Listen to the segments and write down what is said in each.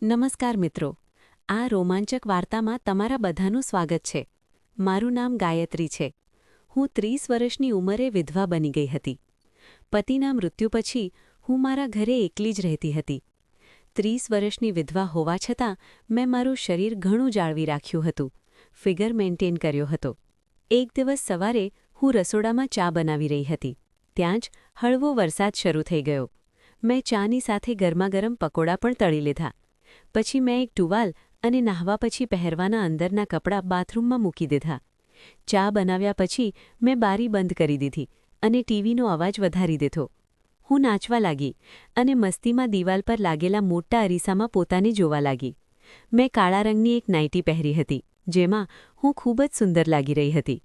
નમસ્કાર મિત્રો, આ રોમાંચક વાર્તામાં તમારા બધાનું સ્વાગત છે. મારું નામ ગાયત્રી છે. હું 30 વર્ષની ઉંમરે વિધવા બની ગઈ હતી. પતિના મૃત્યુ પછી હું મારા ઘરે એકલી જ રહેતી હતી. 30 વર્ષની વિધવા હોવા છતાં મેં મારું શરીર ઘણું જાળવી રાખ્યું હતું, ફિગર મેન્ટેન કર્યો હતો. એક દિવસ સવારે હું રસોડામાં ચા બનાવી રહી હતી. ત્યાં જ હળવો વરસાદ શરૂ થઈ ગયો. મેં ચાની સાથે ગરમાગરમ પકોડા પણ તળી લીધા. પછી મેં એક ટુવાલ અને નહાવા પછી પહેરવાના અંદરના કપડાં બાથરૂમમાં મૂકી દીધા. ચા બનાવ્યા પછી મેં બારી બંધ કરી દીધી અને ટીવીનો અવાજ વધારી દીધો. હું નાચવા લાગી અને મસ્તીમાં દિવાલ પર લાગેલા મોટા અરીસામાં પોતાને જોવા લાગી. મેં કાળા રંગની એક નાઇટી પહેરી હતી, જેમાં હું ખૂબ જ સુંદર લાગી રહી હતી.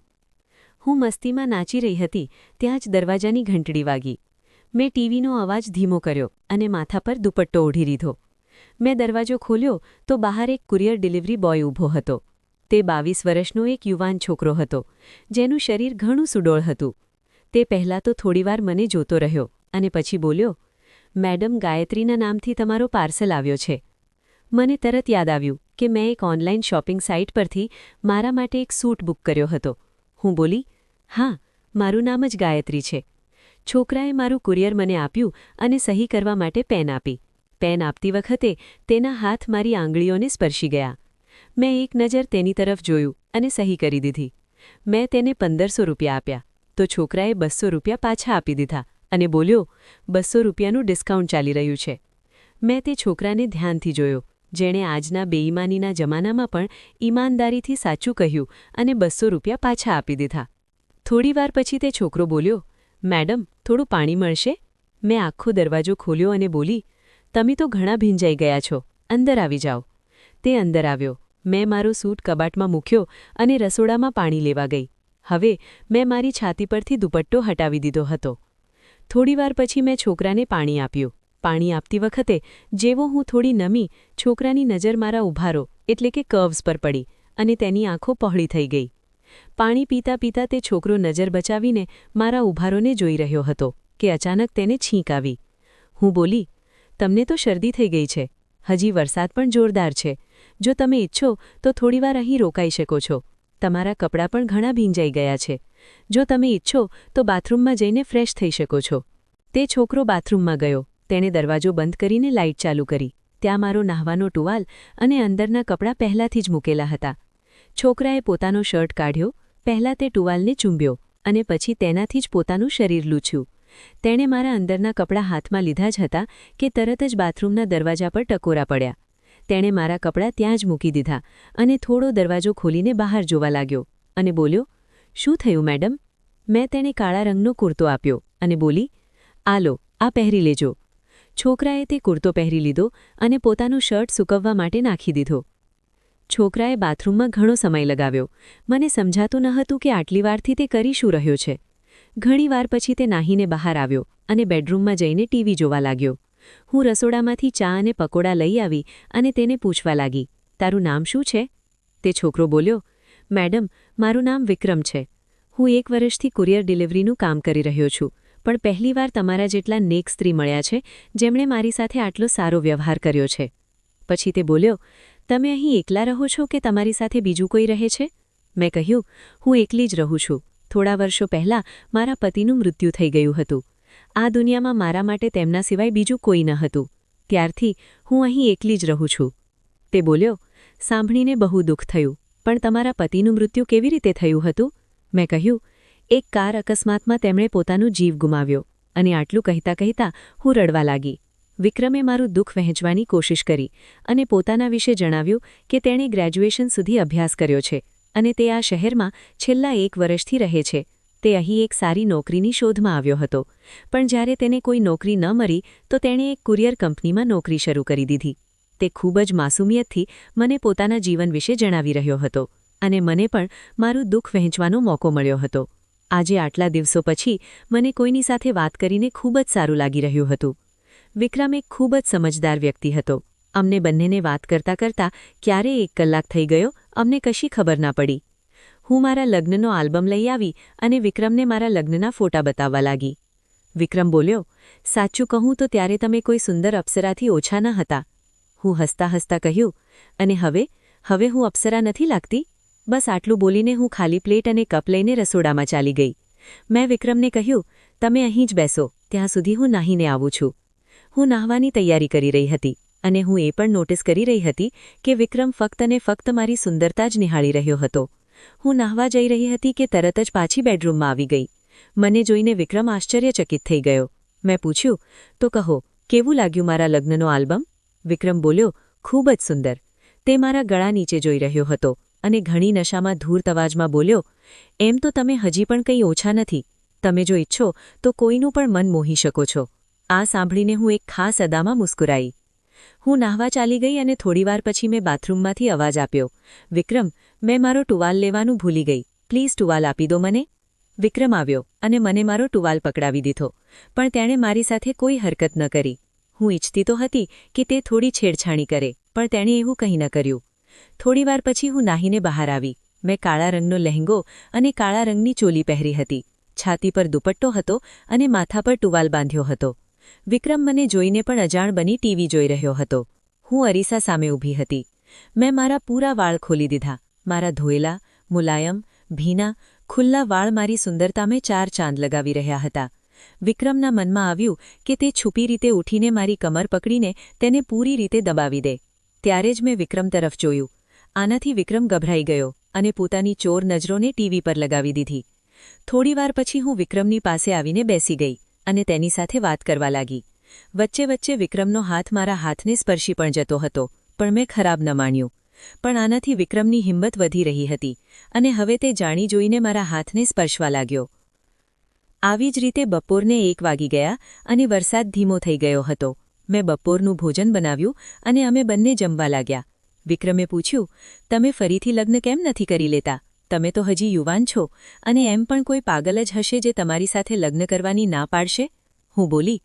હું મસ્તીમાં નાચી રહી હતી ત્યાં જ દરવાજાની ઘંટડી વાગી. મેં ટીવીનો અવાજ ધીમો કર્યો અને માથા પર દુપટ્ટો ઓઢી લીધો. મેં દરવાજો ખોલ્યો તો બહાર એક કુરિયર ડિલિવરી બોય ઊભો હતો. તે 22 વર્ષનો એક યુવાન છોકરો હતો, જેનું શરીર ઘણું સુડોળ હતું. તે પહેલાં તો થોડીવાર મને જોતો રહ્યો અને પછી બોલ્યો, "મેડમ, ગાયત્રીના નામથી તમારો પાર્સલ આવ્યો છે." મને તરત યાદ આવ્યું કે મેં એક ઓનલાઈન શોપિંગ સાઇટ પરથી મારા માટે એક સૂટ બુક કર્યો હતો. હું બોલી, "હા, મારું નામ જ ગાયત્રી છે." છોકરાએ મારું કુરિયર મને આપ્યું અને સહી કરવા માટે પેન આપી. પેન આપતી વખતે તેના હાથ મારી આંગળીઓને સ્પર્શી ગયા. મેં એક નજર તેની તરફ જોયું અને સહી કરી દીધી. મેં તેને 1500 રૂપિયા આપ્યા તો છોકરાએ 200 રૂપિયા પાછા આપી દીધા અને બોલ્યો, "200 રૂપિયાનું ડિસ્કાઉન્ટ ચાલી રહ્યું છે." મેં તે છોકરાને ધ્યાનથી જોયો, જેણે આજના બેઈમાનીના જમાનામાં પણ ઈમાનદારીથી સાચું કહ્યું અને 200 રૂપિયા પાછા આપી દીધા. થોડીવાર પછી તે છોકરો બોલ્યો, "મેડમ, થોડું પાણી મળશે?" મેં આખો દરવાજો ખોલ્યો અને બોલી, "તમે તો ઘણા ભીંજાઈ ગયા છો, અંદર આવી જાઓ." તે અંદર આવ્યો. મેં મારો સૂટ કબાટમાં મૂક્યો અને રસોડામાં પાણી લેવા ગઈ. હવે મેં મારી છાતી પરથી દુપટ્ટો હટાવી દીધો હતો. થોડીવાર પછી મેં છોકરાને પાણી આપ્યું. પાણી આપતી વખતે જેવો હું થોડી નમી, છોકરાની નજર મારા ઉભારો એટલે કે કર્વ્સ પર પડી અને તેની આંખો પહોળી થઈ ગઈ. પાણી પીતા પીતા તે છોકરો નજર બચાવીને મારા ઉભારોને જોઈ રહ્યો હતો કે અચાનક તેને છીંક આવી. હું બોલી, "તમને તો શરદી થઈ ગઈ છે. હજી વરસાદ પણ જોરદાર છે. જો તમે ઈચ્છો તો થોડીવાર અહીં રોકાઈ શકો છો. તમારા કપડાં પણ ઘણા ભીંજાઈ ગયા છે. જો તમે ઈચ્છો તો બાથરૂમમાં જઈને ફ્રેશ થઈ શકો છો." તે છોકરો બાથરૂમમાં ગયો. તેણે દરવાજો બંધ કરીને લાઇટ ચાલુ કરી. ત્યાં મારો નહાવાનો ટુવાલ અને અંદરના કપડાં પહેલાંથી જ મૂકેલા હતા. છોકરાએ પોતાનો શર્ટ કાઢ્યો, પહેલાં તે ટુવાલને ચૂંબ્યો અને પછી તેનાથી જ પોતાનું શરીર લૂછ્યું. તેણે મારા અંદરના કપડાં હાથમાં લીધા જ હતા કે તરત જ બાથરૂમના દરવાજા પર ટકોરા પડ્યા. તેણે મારા કપડાં ત્યાં જ મૂકી દીધા અને થોડો દરવાજો ખોલીને બહાર જોવા લાગ્યો અને બોલ્યો, "શું થયું મેડમ?" મેં તેણે કાળા રંગનો કુર્તો આપ્યો અને બોલી, "આ લો, આ પહેરી લેજો." છોકરાએ તે કુર્તો પહેરી લીધો અને પોતાનું શર્ટ સૂકવવા માટે નાખી દીધો. છોકરાએ બાથરૂમમાં ઘણો સમય લગાવ્યો. મને સમજાતું ન હતું કે આટલી વારથી તે કરી શું રહ્યો છે. ઘણી વાર પછી તે નાહીને બહાર આવ્યો અને બેડરૂમમાં જઈને ટીવી જોવા લાગ્યો. હું રસોડામાંથી ચા અને પકોડા લઈ આવી અને તેને પૂછવા લાગી, "તારું નામ શું છે?" તે છોકરો બોલ્યો, "મેડમ, મારું નામ વિક્રમ છે. હું 1 વર્ષથી કુરિયર ડિલિવરીનું કામ કરી રહ્યો છું, પણ પહેલીવાર તમારા જેટલા નેક સ્ત્રી મળ્યા છે જેમણે મારી સાથે આટલો સારો વ્યવહાર કર્યો છે." પછી તે બોલ્યો, "તમે અહીં એકલા રહો છો કે તમારી સાથે બીજું કોઈ રહે છે?" મેં કહ્યું, "હું એકલી જ રહું છું. થોડા વર્ષો પહેલાં મારા પતિનું મૃત્યુ થઈ ગયું હતું. આ દુનિયામાં મારા માટે તેમના સિવાય બીજું કોઈ ન હતું. ત્યારથી હું અહીં એકલી જ રહું છું." તે બોલ્યો, "સાંભળીને બહુ દુઃખ થયું, પણ તમારા પતિનું મૃત્યુ કેવી રીતે થયું હતું?" મેં કહ્યું, "એક કાર અકસ્માતમાં તેમણે પોતાનો જીવ ગુમાવ્યો." અને આટલું કહેતા કહેતા હું રડવા લાગી. વિક્રમે મારું દુઃખ વહેંચવાની કોશિશ કરી અને પોતાના વિશે જણાવ્યું કે તેણે ગ્રેજ્યુએશન સુધી અભ્યાસ કર્યો છે અને તે આ શહેરમાં છેલ્લા 1 વર્ષથી રહે છે. તે અહીં એક સારી નોકરીની શોધમાં આવ્યો હતો, પણ જ્યારે તેને કોઈ નોકરી ન મળી તો તેણે એક કુરિયર કંપનીમાં નોકરી શરૂ કરી દીધી. તે ખૂબ જ માસૂમિયતથી મને પોતાના જીવન વિશે જણાવી રહ્યો હતો અને મને પણ મારું દુઃખ વહેંચવાનો મોકો મળ્યો હતો. આજે આટલા દિવસો પછી મને કોઈની સાથે વાત કરીને ખૂબ જ સારું લાગી રહ્યું હતું. વિક્રમ એક ખૂબ જ સમજદાર વ્યક્તિ હતો. અમને બંનેને વાત કરતાં કરતાં ક્યારે 1 કલાક થઈ ગયો અમને કશી ખબર ના પડી. હું મારા લગ્નનો આલ્બમ લઈ આવી અને વિક્રમને મારા લગ્નના ફોટા બતાવવા લાગી. વિક્રમ બોલ્યો, "સાચું કહું તો ત્યારે તમે કોઈ સુંદર અપ્સરાથી ઓછા ન હતા." હું હસતા હસતા કહ્યું, અને હવે હું અપ્સરા નથી લાગતી? બસ આટલું બોલીને હું ખાલી પ્લેટ અને કપ લઈને રસોડામાં ચાલી ગઈ. મેં વિક્રમને કહ્યું, તમે અહીં જ બેસો, ત્યાં સુધી હું નાહીને આવું છું. હું નાહવાની તૈયારી કરી રહી હતી અને હું એ પણ નોટિસ કરી રહી હતી કે વિક્રમ ફક્ત ને ફક્ત મારી સુંદરતા જ નિહાળી રહ્યો હતો. હું નાહવા જઈ રહી હતી કે તરત જ પાછી બેડરૂમમાં આવી ગઈ. મને જોઈને વિક્રમ આશ્ચર્યચકિત થઈ ગયો. મેં પૂછ્યું, તો કહો, કેવું લાગ્યું મારા લગ્નનો આલ્બમ? વિક્રમ બોલ્યો, ખૂબ જ સુંદર. તે મારા ગળા નીચે જોઈ રહ્યો હતો અને ઘણી નશામાં ધૂર્ત અવાજમાં બોલ્યો, એમ તો તમે હજી પણ કંઈ ઓછા નથી. તમે જો ઈચ્છો તો કોઈનું પણ મન મોહી શકો છો. આ સાંભળીને હું એક ખાસ અદામાં મુસ્કુરાઈ. હું નાહવા ચાલી ગઈ અને થોડીવાર પછી મેં બાથરૂમમાંથી અવાજ આપ્યો, વિક્રમ, મેં મારો ટુવાલ લેવાનું ભૂલી ગઈ. પ્લીઝ ટુવાલ આપી દો મને. વિક્રમ આવ્યો અને મને મારો ટુવાલ પકડાવી દીધો, પણ તેણે મારી સાથે કોઈ હરકત ન કરી. હું ઈચ્છતી તો હતી કે તે થોડી છેડછાણી કરે, પણ તેણે એવું કંઈ ન કર્યું. થોડીવાર પછી હું નાહીને બહાર આવી. મેં કાળા રંગનો લહેંગો અને કાળા રંગની ચોલી પહેરી હતી. છાતી પર દુપટ્ટો હતો અને માથા પર ટુવાલ બાંધ્યો હતો. વિક્રમ મને જોઈને પણ અજાણ બની ટીવી જોઈ રહ્યો હતો. હું અરીસા સામે ઊભી હતી. મેં મારા પૂરા વાળ ખોલી દીધા. મારા ધોયેલા, મુલાયમ, ભીના, ખુલ્લા વાળ મારી સુંદરતામાં ચાર ચાંદ લગાવી રહ્યા હતા. વિક્રમના મનમાં આવ્યું કે તે છુપી રીતે ઉઠીને મારી કમર પકડીને તેને પૂરી રીતે દબાવી દે. ત્યારે જ મેં વિક્રમ તરફ જોયું. આનાથી વિક્રમ ગભરાઈ ગયો અને પોતાની ચોર નજરોને ટીવી પર લગાવી દીધી. થોડીવાર પછી હું વિક્રમની પાસે આવીને બેસી ગઈ અને તેની સાથે વાત કરવા લાગી. વચ્ચે વચ્ચે વિક્રમનો હાથ મારા હાથને સ્પર્શી પણ જતો હતો, પણ મેં ખરાબ ન માન્યું. પણ આનાથી વિક્રમની હિંમત વધી રહી હતી અને હવે તે જાણી જોઈને મારા હાથને સ્પર્શવા લાગ્યો. આવી જ રીતે બપોરને 1 વાગી ગયા અને વરસાદ ધીમો થઈ ગયો હતો. મેં બપોરનું ભોજન બનાવ્યું અને અમે બંને જમવા લાગ્યા. વિક્રમે પૂછ્યું, તમે ફરીથી લગ્ન કેમ નથી કરી લેતા? તમે તો હજી યુવાન છો અને એમ પણ કોઈ પાગલ જ હશે જે તમારી સાથે લગ્ન કરવાની ના પાડશે. હું બોલી,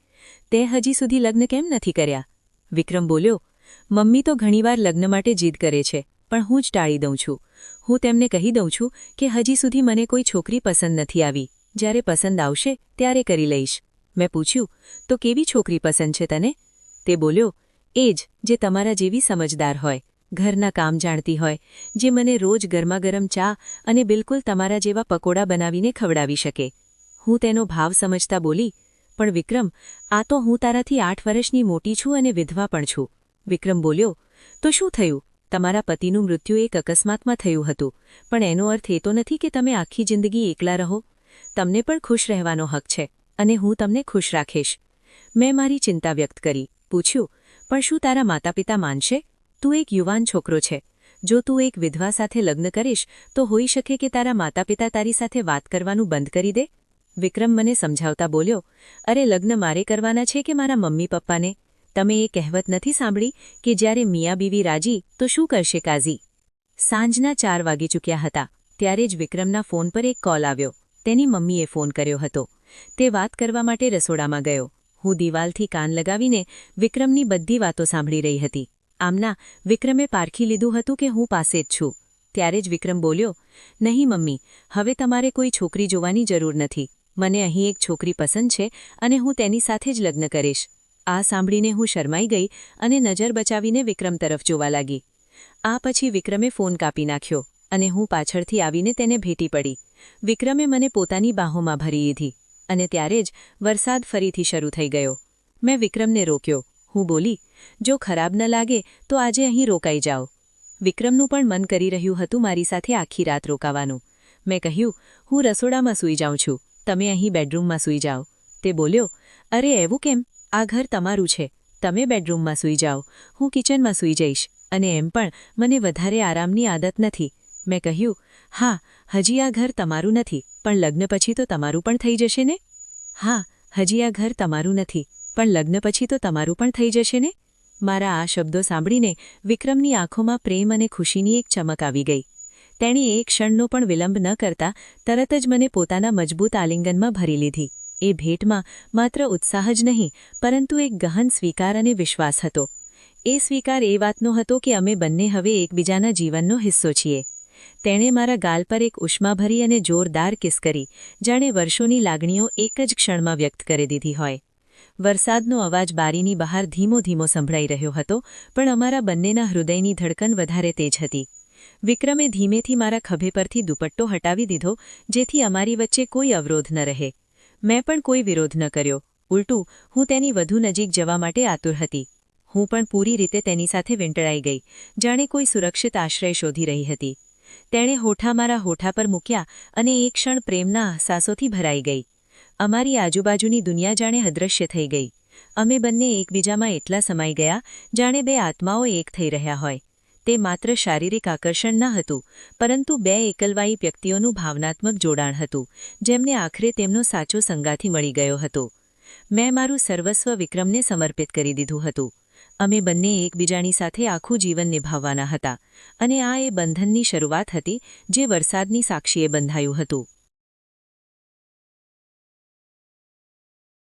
તે હજી સુધી લગ્ન કેમ નથી કર્યા? વિક્રમ બોલ્યો, મમ્મી તો ઘણીવાર લગ્ન માટે જીદ કરે છે, પણ હું જ ટાળી દઉં છું. હું તેમને કહી દઉં છું કે હજી સુધી મને કોઈ છોકરી પસંદ નથી આવી. જ્યારે પસંદ આવશે ત્યારે કરી લઈશ. મેં પૂછ્યું, તો કેવી છોકરી પસંદ છે તને? તે બોલ્યો, એ જ જે તમારા જેવી સમજદાર હોય, ઘરના કામ જાણતી હોય, જે મને રોજ ગરમાગરમ ચા અને બિલકુલ તમારા જેવા પકોડા બનાવીને ખવડાવી શકે. હું તેનો ભાવ સમજતા બોલી, પણ વિક્રમ, આ તો હું તારાથી 8 વર્ષની મોટી છું અને વિધવા પણ છું. વિક્રમ બોલ્યો, તો શું થયું? તમારા પતિનું મૃત્યુ એક અકસ્માતમાં થયું હતું, પણ એનો અર્થ એ તો નથી કે તમે આખી જિંદગી એકલા રહો. તમને પણ ખુશ રહેવાનો હક છે અને હું તમને ખુશ રાખીશ. મેં મારી ચિંતા વ્યક્ત કરી. પૂછ્યું, પણ શું તારા માતાપિતા માનશે? તું એક યુવાન છોકરો છે. જો તું એક વિધવા સાથે લગ્ન કરીશ તો હોઈ શકે કે તારા માતાપિતા તારી સાથે વાત કરવાનું બંધ કરી દે. વિક્રમ મને સમજાવતા બોલ્યો, અરે લગ્ન મારે કરવાના છે કે મારા મમ્મી પપ્પાને? તમે એ કહેવત નથી સાંભળી કે જ્યારે મિયા બીવી રાજી તો શું કરશે કાઝી? સાંજના 4 વાગી ચૂક્યા હતા. ત્યારે જ વિક્રમના ફોન પર એક કોલ આવ્યો. તેની મમ્મીએ ફોન કર્યો હતો. તે વાત કરવા માટે રસોડામાં ગયો. હું દિવાલથી કાન લગાવીને વિક્રમની બધી વાતો સાંભળી રહી હતી. આમના વિક્રમે પારખી લીધું હતું કે હું પાસે જ છું. ત્યારે જ વિક્રમ બોલ્યો, નહીં મમ્મી, હવે તમારે કોઈ છોકરી જોવાની જરૂર નથી. મને અહીં એક છોકરી પસંદ છે અને હું તેની સાથે જ લગ્ન કરીશ. આ સાંભળીને હું શરમાઈ ગઈ અને નજર બચાવીને વિક્રમ તરફ જોવા લાગી. આ પછી વિક્રમે ફોન કાપી નાખ્યો અને હું પાછળથી આવીને તેને ભેટી પડી. વિક્રમે મને પોતાની બાહોમાં ભરી લીધી અને ત્યારે જ વરસાદ ફરીથી શરૂ થઈ ગયો. મેં વિક્રમને રોક્યો. હું બોલી, જો ખરાબ ન લાગે તો આજે અહીં રોકાઈ જાઓ. વિક્રમનું પણ મન કરી રહ્યું હતું મારી સાથે આખી રાત રોકાવાનું. મેં કહ્યું, હું રસોડામાં સૂઈ જાઉં છું, તમે અહીં બેડરૂમમાં સૂઈ જાઓ. તે બોલ્યો, અરે એવું કેમ? આ ઘર તમારું છે. તમે બેડરૂમમાં સૂઈ જાઓ, હું કિચનમાં સૂઈ જઈશ. અને એમ પણ મને વધારે આરામની આદત નથી. મેં કહ્યું, હા, હજી આ ઘર તમારું નથી, પણ લગ્ન પછી તો તમારું પણ થઈ જશે ને? હા, હજી આ ઘર તમારું નથી, પણ લગ્ન પછી તો તમારું પણ થઈ જશે ને? મારા આ શબ્દો સાંભળીને વિક્રમની આંખોમાં પ્રેમ અને ખુશીની એક ચમક આવી ગઈ. તેણે એક ક્ષણનો પણ વિલંબ ન કરતા તરત જ મને પોતાના મજબૂત આલિંગનમાં ભરી લીધી. એ ભેટમાં માત્ર ઉત્સાહ જ નહીં, પરંતુ એક ગહન સ્વીકાર અને વિશ્વાસ હતો. એ સ્વીકાર એ વાતનો હતો કે અમે બંને હવે એકબીજાના જીવનનો હિસ્સો છીએ. તેણે મારા ગાલ પર એક ઉષ્માભરી અને જોરદાર કિસ કરી, જાણે વર્ષોની લાગણીઓ એક જ ક્ષણમાં વ્યક્ત કરી દીધી હોય. વરસાદનો અવાજ બારીની બહાર ધીમો ધીમો સંભળાઈ રહ્યો હતો, પણ અમારા બંનેના હૃદયની ધડકન વધારે તેજ હતી. વિક્રમે ધીમેથી મારા ખભે પરથી દુપટ્ટો હટાવી દીધો, જેથી અમારી વચ્ચે કોઈ અવરોધ ન રહે. મેં પણ કોઈ વિરોધ ન કર્યો. ઉલટું, હું તેની વધુ નજીક જવા માટે આતુર હતી. હું પણ પૂરી રીતે તેની સાથે વીંટળાઈ ગઈ, જાણે કોઈ સુરક્ષિત આશ્રય શોધી રહી હતી. તેણે હોઠા મારા હોઠા પર મૂક્યા અને એક ક્ષણ પ્રેમના અહેસાસોથી ભરાઈ ગઈ. અમારી આજુબાજુની દુનિયા જાણે અદૃશ્ય થઈ ગઈ. અમે બંને એકબીજામાં એટલા સમાઈ ગયા, જાણે બે આત્માઓ એક થઈ રહ્યા હોય. તે માત્ર શારીરિક આકર્ષણ ન હતું, પરંતુ બે એકલવાયી વ્યક્તિઓનું ભાવનાત્મક જોડાણ હતું, જેમને આખરે તેમનો સાચો સંગાથી મળી ગયો હતો. મેં મારું સર્વસ્વ વિક્રમને સમર્પિત કરી દીધું હતું. અમે બંને એકબીજાની સાથે આખું જીવન નિભાવવાના હતા, અને આ એ બંધનની શરૂઆત હતી જે વરસાદની સાક્ષીએ બંધાયું હતું.